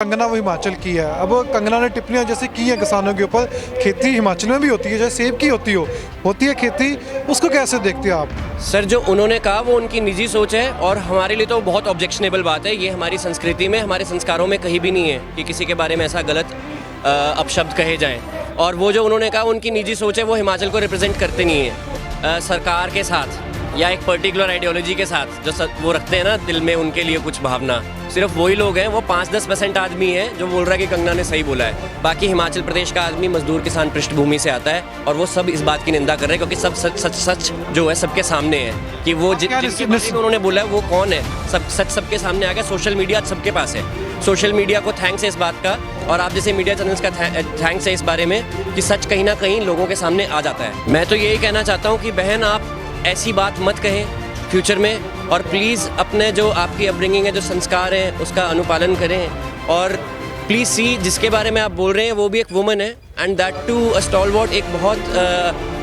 कंगना वो हिमाचल की है। अब कंगना ने टिप्पणियां जैसे की हैं किसानों के ऊपर, खेती हिमाचल में भी होती है, जैसे सेब की होती है खेती, उसको कैसे देखते हो आप? सर, जो उन्होंने कहा वो उनकी निजी सोच है और हमारे लिए तो बहुत ऑब्जेक्शनेबल बात है। ये हमारी संस्कृति में, हमारे संस्कारों में कहीं भी नहीं है कि किसी के बारे में ऐसा गलत अपशब्द कहे जाएं। और वो जो उन्होंने कहा उनकी निजी सोच है, वो हिमाचल को रिप्रेजेंट करते नहीं है सरकार के साथ या एक पर्टिकुलर आइडियोलॉजी के साथ जो वो रखते हैं ना दिल में, उनके लिए कुछ भावना। सिर्फ वही लोग हैं, वो 5-10% आदमी है जो बोल रहा है कि कंगना ने सही बोला है। बाकी हिमाचल प्रदेश का आदमी मजदूर किसान पृष्ठभूमि से आता है और वो सब इस बात की निंदा कर रहे हैं, क्योंकि सब सच जो है सबके सामने है कि वो जिनके बारे में उन्होंने बोला है वो कौन है। सब सच सबके सामने आ गया। सोशल मीडिया सबके पास है। सोशल मीडिया को थैंक्स है इस बात का, और आप जैसे मीडिया चैनल्स का थैंक्स है इस बारे में कि सच कहीं ना कहीं लोगों के सामने आ जाता है। मैं तो यही कहना चाहता हूँ कि बहन, आप ऐसी बात मत कहें फ्यूचर में, और प्लीज़ अपने जो आपकी अपब्रिंगिंग है, जो संस्कार हैं, उसका अनुपालन करें। और प्लीज़ सी, जिसके बारे में आप बोल रहे हैं वो भी एक वुमन है, and that too a stalwart, एक बहुत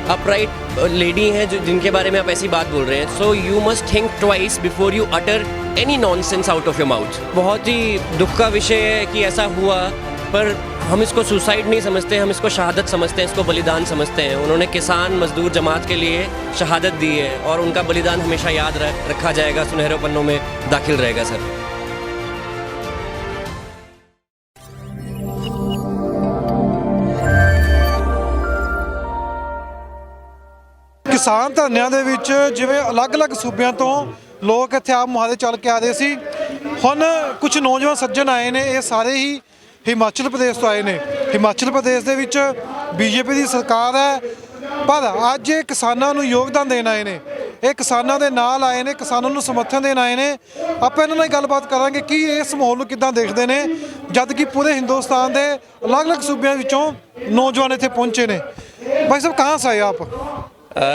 अपराइट लेडी हैं जो जिनके बारे में आप ऐसी बात बोल रहे हैं। So you must think twice before you utter any nonsense out of your mouth. बहुत ही दुख का विषय है कि ऐसा हुआ, पर हम इसको सुसाइड नहीं समझते, हम इसको शहादत समझते हैं, इसको बलिदान समझते हैं। उन्होंने किसान मजदूर जमात के लिए शहादत दी है और उनका बलिदान हमेशा याद रखा जाएगा, सुनहरे पन्नों में दाखिल रहेगा। सर, ਕਿਸਾਨ ਧਰਨਿਆਂ ਦੇ ਵਿੱਚ ਜਿਵੇਂ ਅਲੱਗ-ਅਲੱਗ ਸੂਬਿਆਂ ਤੋਂ ਲੋਕ ਇੱਥੇ ਆਪ ਮੁਹਾਰੇ ਚੱਲ ਕੇ ਆ ਰਹੇ ਸੀ, ਹੁਣ ਕੁਝ ਨੌਜਵਾਨ ਸੱਜਣ ਆਏ ਨੇ, ਇਹ ਸਾਰੇ ਹੀ ਹਿਮਾਚਲ ਪ੍ਰਦੇਸ਼ ਤੋਂ ਆਏ ਨੇ। ਹਿਮਾਚਲ ਪ੍ਰਦੇਸ਼ ਦੇ ਵਿੱਚ ਬੀਜੇਪੀ ਦੀ ਸਰਕਾਰ ਹੈ, ਪਰ ਅੱਜ ਇਹ ਕਿਸਾਨਾਂ ਨੂੰ ਯੋਗਦਾਨ ਦੇਣ ਆਏ ਨੇ, ਇਹ ਕਿਸਾਨਾਂ ਦੇ ਨਾਲ ਆਏ ਨੇ, ਕਿਸਾਨਾਂ ਨੂੰ ਸਮਰਥਨ ਦੇਣ ਆਏ ਨੇ। ਆਪਾਂ ਇਹਨਾਂ ਨਾਲ ਗੱਲਬਾਤ ਕਰਾਂਗੇ ਕਿ ਇਸ ਮਾਹੌਲ ਨੂੰ ਕਿੱਦਾਂ ਦੇਖਦੇ ਨੇ, ਜਦ ਕਿ ਪੂਰੇ ਹਿੰਦੁਸਤਾਨ ਦੇ ਅਲੱਗ-ਅਲੱਗ ਸੂਬਿਆਂ ਵਿੱਚੋਂ ਨੌਜਵਾਨ ਇੱਥੇ ਪਹੁੰचे ਨੇ। भाई साहब, कहाँ से आए आप?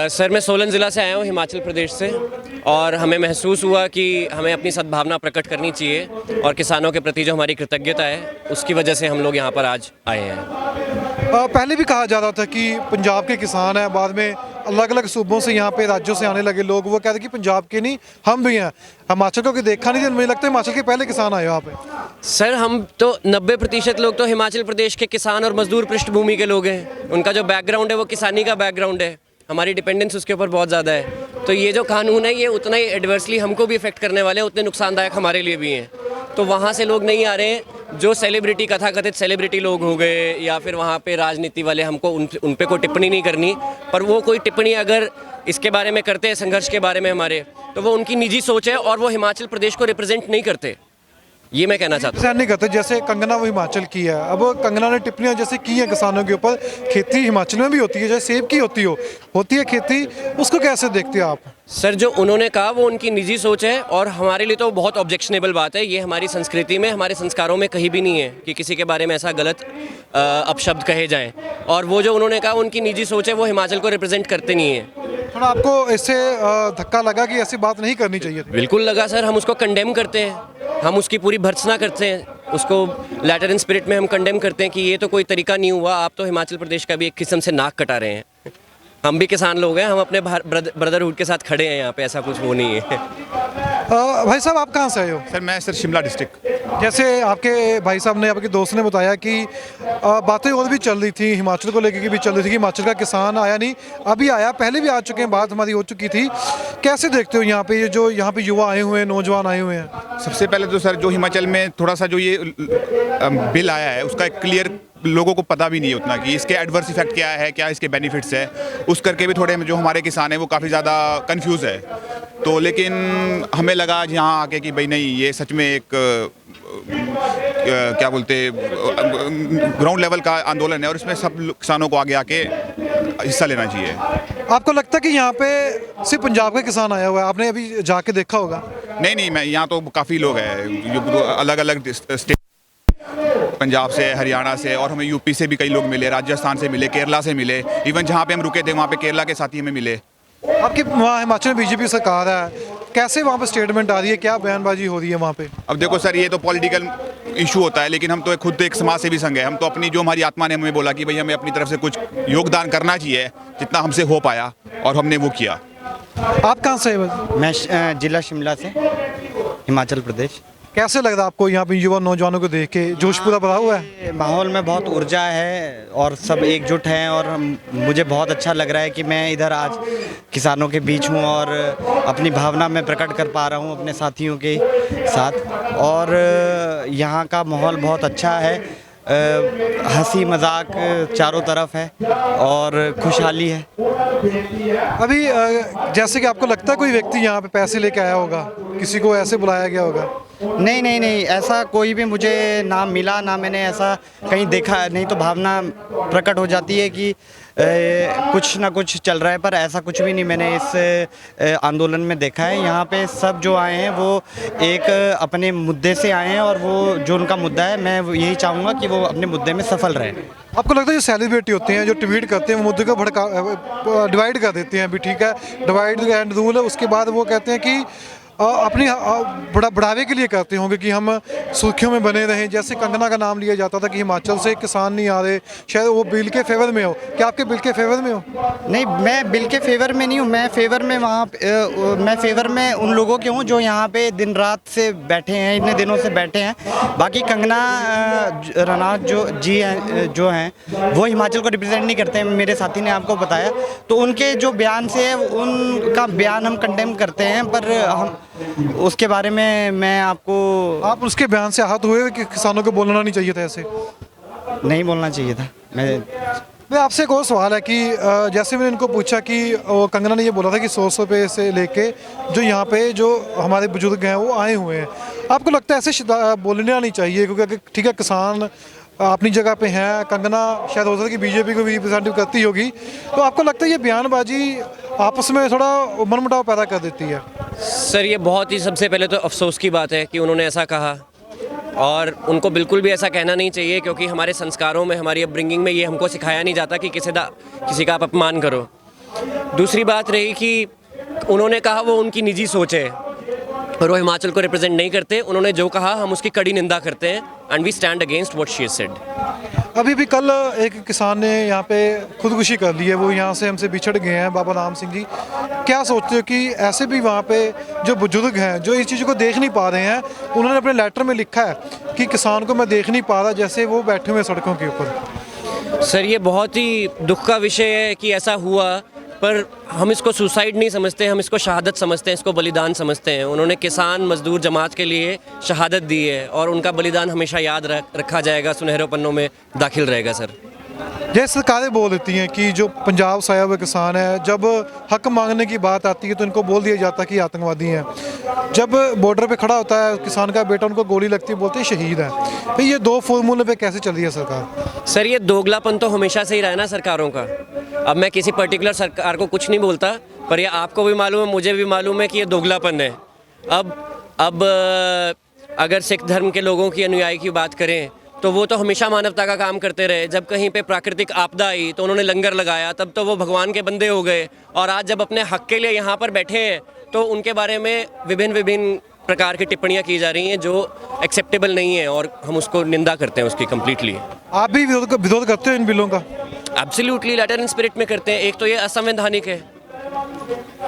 सर, मैं सोलन ज़िला से आया हूँ, हिमाचल प्रदेश से, और हमें महसूस हुआ कि हमें अपनी सद्भावना प्रकट करनी चाहिए और किसानों के प्रति जो हमारी कृतज्ञता है उसकी वजह से हम लोग यहाँ पर आज आए हैं। पहले भी कहा जा रहा था कि पंजाब के किसान हैं, बाद में अलग अलग सूबों से यहाँ पे राज्यों से आने लगे लोग, वो कहते कि पंजाब के नहीं हम भी हैं, हिमाचल को देखा नहीं, मुझे लगता है हिमाचल के पहले किसान आए यहाँ पे। सर, हम तो 90% लोग तो हिमाचल प्रदेश के किसान और मजदूर पृष्ठभूमि के लोग हैं। उनका जो बैकग्राउंड है वो किसानी का बैकग्राउंड है, हमारी डिपेंडेंस उसके ऊपर बहुत ज़्यादा है। तो ये जो कानून है ये उतना ही एडवर्सली हमको भी इफेक्ट करने वाले हैं, उतने नुकसानदायक हमारे लिए भी हैं। तो वहाँ से लोग नहीं आ रहे हैं। जो सेलिब्रिटी, कथाकथित सेलिब्रिटी लोग हो गए या फिर वहाँ पे राजनीति वाले, हमको उन पे कोई टिप्पणी नहीं करनी, पर वो कोई टिप्पणी अगर इसके बारे में करते हैं, संघर्ष के बारे में हमारे, तो वो उनकी निजी सोच है और वो हिमाचल प्रदेश को रिप्रेजेंट नहीं करते। ये मैं कहना चाहता हूँ। नहीं करते, जैसे कंगना वो हिमाचल की है। अब कंगना ने टिप्पणियां जैसे की हैं किसानों के ऊपर, खेती हिमाचल में भी होती है, जैसे सेब की होती है खेती, उसको कैसे देखते हो आप? सर, जो उन्होंने कहा वो उनकी निजी सोच है और हमारे लिए तो बहुत ऑब्जेक्शनेबल बात है। ये हमारी संस्कृति में, हमारे संस्कारों में कहीं भी नहीं है कि किसी के बारे में ऐसा गलत अपशब्द कहे जाएं। और वो जो उन्होंने कहा उनकी निजी सोच है, वो हिमाचल को रिप्रेजेंट करते नहीं है। थोड़ा आपको इससे धक्का लगा कि ऐसी बात नहीं करनी चाहिए थी? बिल्कुल लगा सर, हम उसको कंडेम करते हैं, हम उसकी पूरी भर्त्सना करते हैं, उसको लेटर इन स्पिरिट में हम कंडेम करते हैं कि ये तो कोई तरीका नहीं हुआ। आप तो हिमाचल प्रदेश का भी एक किस्म से नाक कटा रहे हैं। हम भी किसान लोग हैं, हम अपने ब्रदरहुड के साथ खड़े हैं यहाँ पे, ऐसा कुछ वो नहीं है। भाई साहब, आप कहाँ से आए हो? सर, मैं शिमला डिस्ट्रिक्ट। जैसे आपके भाई साहब ने, आपके दोस्त ने बताया कि बातें और भी चल रही थी, हिमाचल को लेकर की भी चल रही थी कि हिमाचल का किसान आया नहीं, अभी आया, पहले भी आ चुके हैं, बात हमारी हो चुकी थी। कैसे देखते हो यहाँ पे, ये जो यहाँ पे युवा आए हुए हैं, नौजवान आए हुए हैं? सबसे पहले तो सर, जो हिमाचल में थोड़ा सा जो ये बिल आया है उसका क्लियर लोगों को पता भी नहीं है उतना कि इसके एडवर्स इफेक्ट क्या है, क्या इसके बेनिफिट्स है, उस करके भी थोड़े जो हमारे किसान हैं वो काफ़ी ज़्यादा कंफ्यूज है। तो लेकिन हमें लगा यहाँ आके कि भाई नहीं, ये सच में एक क्या बोलते ग्राउंड लेवल का आंदोलन है और इसमें सब किसानों को आगे आके हिस्सा लेना चाहिए। आपको लगता है कि यहाँ पे सिर्फ पंजाब का किसान आया हुआ है? आपने अभी जाके देखा होगा। नहीं, मैं यहाँ तो काफ़ी लोग हैं, अलग अलग स्टेट, पंजाब से, हरियाणा से, और हमें यूपी से भी कई लोग मिले, राजस्थान से मिले, केरला से मिले, इवन जहाँ पे हम रुके थे वहाँ पे केरला के साथी हमें मिले। आपकी वहाँ हिमाचल में बीजेपी सरकार है, कैसे वहाँ पे स्टेटमेंट आ रही है, क्या बयानबाजी हो रही है वहाँ पे? अब देखो सर, ये तो पॉलिटिकल इशू होता है, लेकिन हम तो खुद एक समाज सेवी संघ है, हम तो अपनी जो हमारी आत्मा ने हमें बोला कि भाई हमें अपनी तरफ से कुछ योगदान करना चाहिए, जितना हमसे हो पाया, और हमने वो किया। आप कहाँ से? मैं जिला शिमला से, हिमाचल प्रदेश। कैसे लग रहा है आपको यहाँ पे युवा नौजवानों को देख के? जोश पूरा भरा हुआ है? माहौल में बहुत ऊर्जा है और सब एकजुट हैं और मुझे बहुत अच्छा लग रहा है कि मैं इधर आज किसानों के बीच हूँ और अपनी भावना में प्रकट कर पा रहा हूँ अपने साथियों के साथ। और यहाँ का माहौल बहुत अच्छा है, हंसी मजाक चारों तरफ है और खुशहाली है। अभी जैसे कि आपको लगता है कोई व्यक्ति यहाँ पे पैसे लेके आया होगा, किसी को ऐसे बुलाया गया होगा? नहीं नहीं नहीं, ऐसा कोई भी मुझे ना मिला, ना मैंने ऐसा कहीं देखा। नहीं तो भावना प्रकट हो जाती है कि कुछ ना कुछ चल रहा है, पर ऐसा कुछ भी नहीं मैंने इस आंदोलन में देखा है। यहाँ पे सब जो आए हैं वो एक अपने मुद्दे से आए हैं और वो जो उनका मुद्दा है, मैं यही चाहूँगा कि वो अपने मुद्दे में सफल रहे। आपको लगता है जो सेलिब्रिटी होते हैं, जो ट्वीट करते हैं, वो मुद्दे को डिवाइड कर देते हैं? अभी ठीक है, डिवाइड एंड रूल है, उसके बाद वो कहते हैं कि अपनी बढ़ावे के लिए करते होंगे कि हम सुर्खियों में बने रहें। जैसे कंगना का नाम लिया जाता था कि हिमाचल से किसान नहीं आ रहे, शायद वो बिल के फेवर में हो। क्या आपके बिल के फेवर में हो? नहीं, मैं बिल के फेवर में नहीं हूँ। मैं फेवर में मैं फेवर में उन लोगों के हूँ जो यहाँ पे दिन रात से बैठे हैं, इतने दिनों से बैठे हैं। बाकी कंगना रनौत जो हैं वो हिमाचल को रिप्रेजेंट नहीं करते हैं, मेरे साथी ने आपको बताया। तो उनके जो बयान से है उनका बयान हम कंडेम करते हैं, पर हम उसके बारे में मैं आप उसके बयान से आहत हुए कि किसानों को बोलना नहीं चाहिए था? ऐसे नहीं बोलना चाहिए था। मैं आपसे एक और सवाल है कि जैसे मैंने इनको पूछा कि कंगना ने ये बोला था कि 100 रुपये से लेके जो यहाँ पे जो हमारे बुजुर्ग हैं वो आए हुए हैं, आपको लगता है ऐसे बोलना नहीं चाहिए? क्योंकि ठीक है, किसान अपनी जगह पे हैं, कंगना शायद हो सकता है कि बीजेपी को भी रिप्रेजेंट करती होगी, तो आपको लगता है ये बयानबाजी आपस में थोड़ा मनमुटाव पैदा कर देती है? सर, ये बहुत ही सबसे पहले तो अफसोस की बात है कि उन्होंने ऐसा कहा, और उनको बिल्कुल भी ऐसा कहना नहीं चाहिए, क्योंकि हमारे संस्कारों में, हमारी अपब्रिंगिंग में ये हमको सिखाया नहीं जाता कि किसी का आप अपमान करो। दूसरी बात रही कि उन्होंने कहा वो उनकी निजी सोच है और वो हिमाचल को रिप्रेजेंट नहीं करते। उन्होंने जो कहा हम उसकी कड़ी निंदा करते हैं, and we stand against what she said. अभी भी कल एक किसान ने यहाँ पे खुदकुशी कर ली है, वो यहाँ से हमसे बिछड़ गए हैं, बाबा राम सिंह जी। क्या सोचते हो कि ऐसे भी वहाँ पे जो बुजुर्ग हैं जो इस चीज़ को देख नहीं पा रहे हैं, उन्होंने अपने लेटर में लिखा है कि किसान को मैं देख नहीं पा रहा, जैसे वो बैठे हुए सड़कों के ऊपर? सर, ये बहुत ही दुख का विषय है कि ऐसा हुआ, पर हम इसको सुसाइड नहीं समझते, हम इसको शहादत समझते हैं, इसको बलिदान समझते हैं। उन्होंने किसान मजदूर जमात के लिए शहादत दी है और उनका बलिदान हमेशा याद रखा जाएगा, सुनहरे पन्नों में दाखिल रहेगा। सर, जैसे सरकारें बोल देती हैं कि जो पंजाब से आया हुआ किसान है, जब हक मांगने की बात आती है तो इनको बोल दिया जाता है कि आतंकवादी हैं। जब बॉर्डर पे खड़ा होता है किसान का बेटा, उनको गोली लगती है, बोलते हैं शहीद है। तो ये दो फॉर्मूले पे कैसे चल रही है सरकार? सर, ये दोगलापन तो हमेशा से ही रहा है ना सरकारों का। अब मैं किसी पर्टिकुलर सरकार को कुछ नहीं बोलता, पर ये आपको भी मालूम है, मुझे भी मालूम है कि ये दोगलापन है। अब अगर सिख धर्म के लोगों की अनुयायी की बात करें तो वो तो हमेशा मानवता का काम करते रहे। जब कहीं पे प्राकृतिक आपदा आई तो उन्होंने लंगर लगाया, तब तो वो भगवान के बंदे हो गए। और आज जब अपने हक के लिए यहाँ पर बैठे हैं तो उनके बारे में विभिन्न प्रकार की टिप्पणियाँ की जा रही हैं जो एक्सेप्टेबल नहीं है, और हम उसको निंदा करते हैं उसकी कम्प्लीटली। आप भी विरोध करते हो इन बिलों का? एब्सोल्युटली, लेटर इन स्पिरिट में करते हैं। एक तो ये असंवैधानिक है,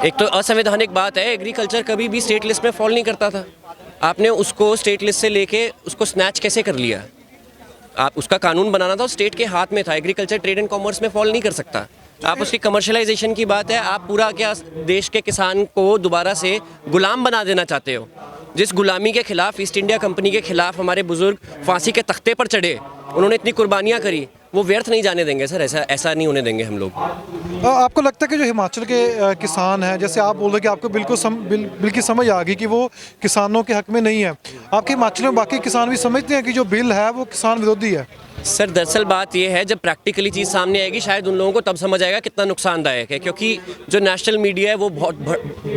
एक तो असंवैधानिक बात है। एग्रीकल्चर कभी भी स्टेट लिस्ट में फॉल नहीं करता था, आपने उसको स्टेट लिस्ट से लेके उसको स्नैच कैसे कर लिया? आप उसका कानून बनाना था, स्टेट के हाथ में था। एग्रीकल्चर ट्रेड एंड कॉमर्स में फॉल नहीं कर सकता। आप उसकी कमर्शलाइजेशन की बात है, आप पूरा क्या देश के किसान को दोबारा से गुलाम बना देना चाहते हो? जिस गुलामी के खिलाफ, ईस्ट इंडिया कंपनी के खिलाफ हमारे बुजुर्ग फांसी के तख्ते पर चढ़े, उन्होंने इतनी कुर्बानियाँ करी, वो व्यर्थ नहीं जाने देंगे सर। ऐसा नहीं होने देंगे हम लोग। आपको लगता है कि जो हिमाचल के किसान हैं, जैसे आप बोल रहे कि आपको बिल की समझ आ गई कि वो किसानों के हक में नहीं है, आपके हिमाचल में बाकी किसान भी समझते हैं कि जो बिल है वो किसान विरोधी है? सर, दरअसल बात यह है, जब प्रैक्टिकली चीज़ सामने आएगी शायद उन लोगों को तब समझ आएगा कितना नुकसानदायक है। क्योंकि जो नेशनल मीडिया है वो बहुत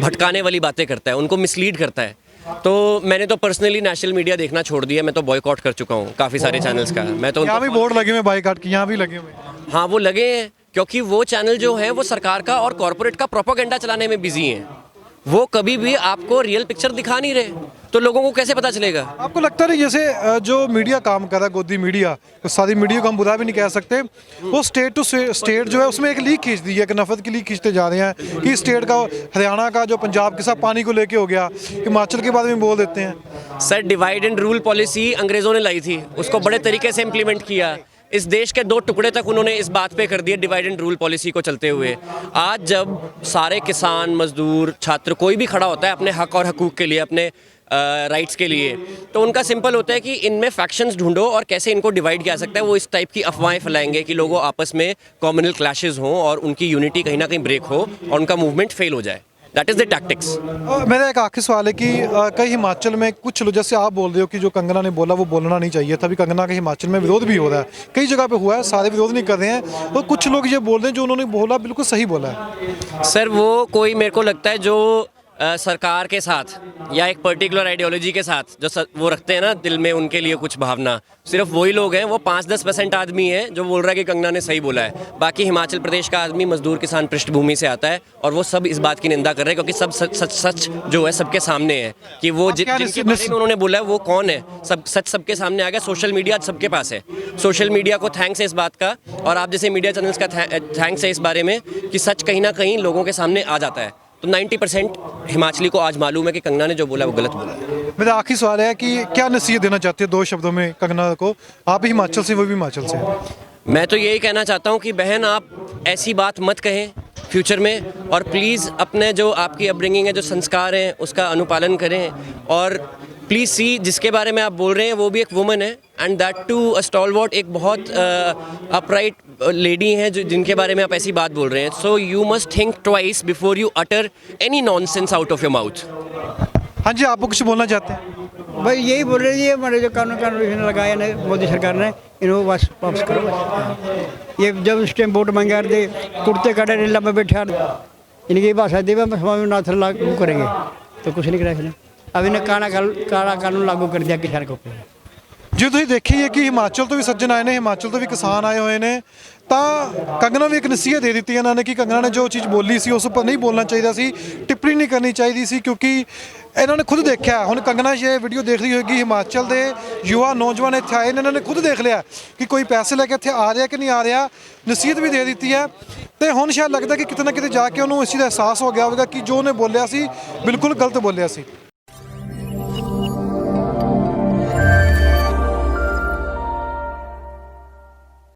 भटकाने वाली बातें करता है, उनको मिसलीड करता है। तो मैंने तो पर्सनली नेशनल मीडिया देखना छोड़ दिया, मैं तो बॉयकॉट कर चुका हूँ काफ़ी सारे चैनल्स का। मैं तो यहाँ भी बोर्ड लगे हुए बायकॉट की, यहाँ भी लगे हुए? हाँ, वो लगे हैं, क्योंकि वो चैनल जो है वो सरकार का और कॉरपोरेट का प्रोपेगेंडा चलाने में बिजी हैं। वो कभी भी आपको रियल पिक्चर दिखा नहीं रहे, तो लोगों को कैसे पता चलेगा? आपको लगता नहीं जैसे जो मीडिया काम कर रहा है, गोदी मीडिया, तो सारी मीडिया को हम बुरा भी नहीं कह सकते, वो स्टेट टू स्टेट जो है उसमें एक लीक खींच दी है, एक नफरत की लीक खींचते जा रहे हैं कि स्टेट का हरियाणा का जो पंजाब के साथ पानी को लेके हो गया, हिमाचल के बारे में बोल देते हैं। Sir, divide and rule policy अंग्रेज़ों ने लाई थी, उसको बड़े तरीके से इम्प्लीमेंट किया। इस देश के 2 टुकड़े तक उन्होंने इस बात पे कर दिए डिवाइड एंड रूल पॉलिसी को चलते हुए। आज जब सारे किसान, मजदूर, छात्र, कोई भी खड़ा होता है अपने हक और हकूक़ के लिए, अपने राइट्स के लिए, तो उनका सिंपल होता है कि इनमें फैक्शंस ढूंढो और कैसे इनको डिवाइड किया सकता है। वो इस टाइप की अफवाहें फैलाएंगे कि लोगों आपस में कॉम्युनल क्लैशेस हों और उनकी यूनिटी कहीं ना कहीं ब्रेक हो और उनका मूवमेंट फेल हो जाए। That is the tactics. मेरा एक आखिरी सवाल है कि कई हिमाचल में कुछ लोग, जैसे आप बोल रहे हो कि जो कंगना ने बोला वो बोलना नहीं चाहिए था, अभी कंगना का हिमाचल में विरोध भी हो रहा है, कई जगह पे हुआ है, सारे विरोध नहीं कर रहे हैं, और कुछ लोग ये बोल रहे हैं जो उन्होंने बोला बिल्कुल सही बोला है। सर, वो कोई, मेरे को लगता है जो सरकार के साथ या एक पर्टिकुलर आइडियोलॉजी के साथ जो वो रखते हैं ना दिल में, उनके लिए कुछ भावना, सिर्फ वही लोग हैं। वो 5-10% आदमी है जो बोल रहा है कि कंगना ने सही बोला है। बाकी हिमाचल प्रदेश का आदमी मजदूर किसान पृष्ठभूमि से आता है और वो सब इस बात की निंदा कर रहे हैं, क्योंकि सब सच जो है सबके सामने है कि वो जिनके बारे में उन्होंने बोला है वो कौन है। सब सच सबके सामने आ गया। सोशल मीडिया सबके पास है। सोशल मीडिया को थैंक्स है इस बात का, और आप जैसे मीडिया चैनल्स का थैंक्स है इस बारे में कि सच कहीं ना कहीं लोगों के सामने आ जाता है। तो 90% हिमाचली को आज मालूम है कि कंगना ने जो बोला वो गलत बोला है। मेरा आखिरी सवाल है कि क्या नसीहत देना चाहते हो 2 शब्दों में कंगना को? आप भी हिमाचल से, वो भी हिमाचल से। मैं तो यही कहना चाहता हूँ कि बहन, आप ऐसी बात मत कहें फ्यूचर में, और प्लीज़ अपने जो आपकी अपब्रिंगिंग है, जो संस्कार हैं, उसका अनुपालन करें। और प्लीज़ सी, जिसके बारे में आप बोल रहे हैं वो भी एक वुमन है, and that too a stalwart, एक बहुत अपराइट लेडी हैं जो जिनके बारे में आप ऐसी बात बोल रहे हैं। So you must think twice before you utter any nonsense out of your mouth. हाँ जी, आपको कुछ बोलना चाहते हैं? भाई यही बोल रहे जी, हमारे जो कानून लगाया ना मोदी सरकार ने, इन्हों बस वापस करो बस। ये जब उस टाइम वोट मांगे थे, कुर्ते काटे नीला में बैठे, इनकी भाषा देवा स्वामीनाथन लागू करेंगे, तो कुछ नहीं करा इसने। अब इन्हें काला कानून लागू कर दिया किसान के ऊपर। जो ਤੁਸੀਂ ਦੇਖੀਏ ਕਿ ਹਿਮਾਚਲ ਤੋਂ ਵੀ ਸੱਜਣ ਆਏ ਨੇ, ਹਿਮਾਚਲ ਤੋਂ ਵੀ ਕਿਸਾਨ ਆਏ ਹੋਏ ਨੇ, ਤਾਂ ਕੰਗਨਾ ਵੀ ਇੱਕ ਨਸੀਹਤ ਦੇ ਦਿੱਤੀ ਇਹਨਾਂ ਨੇ ਕਿ ਕੰਗਨਾ ਨੇ ਜੋ ਚੀਜ਼ ਬੋਲੀ ਸੀ ਉਸ ਉੱਪਰ ਨਹੀਂ ਬੋਲਣਾ ਚਾਹੀਦਾ ਸੀ, ਟਿੱਪਣੀ ਨਹੀਂ ਕਰਨੀ ਚਾਹੀਦੀ ਸੀ, ਕਿਉਂਕਿ ਇਹਨਾਂ ਨੇ ਖੁਦ ਦੇਖਿਆ। ਹੁਣ ਕੰਗਨਾ ਇਹ ਵੀਡੀਓ ਦੇਖ ਰਹੀ ਹੋਏਗੀ, ਹਿਮਾਚਲ ਦੇ ਯੁਵਾ ਨੌਜਵਾਨ ਇੱਥੇ ਆਏ ਨੇ, ਇਹਨਾਂ ਨੇ ਖੁਦ ਦੇਖ ਲਿਆ ਕਿ ਕੋਈ ਪੈਸੇ ਲੈ ਕੇ ਇੱਥੇ ਆ ਰਿਹਾ ਕਿ ਨਹੀਂ ਆ ਰਿਹਾ, ਨਸੀਹਤ ਵੀ ਦੇ ਦਿੱਤੀ ਹੈ। ਤੇ ਹੁਣ ਸ਼ਾਇਦ ਲੱਗਦਾ ਕਿ ਕਿਤੇ ਨਾ ਕਿਤੇ ਜਾ ਕੇ ਉਹਨੂੰ ਇਸ ਚੀਜ਼ ਦਾ ਅਹਿਸਾਸ ਹੋ ਗਿਆ ਹੋਵੇਗਾ ਕਿ ਜੋ ਉਹਨੇ ਬੋਲਿਆ ਸੀ ਬਿਲਕੁਲ ਗਲਤ ਬੋਲਿਆ ਸੀ।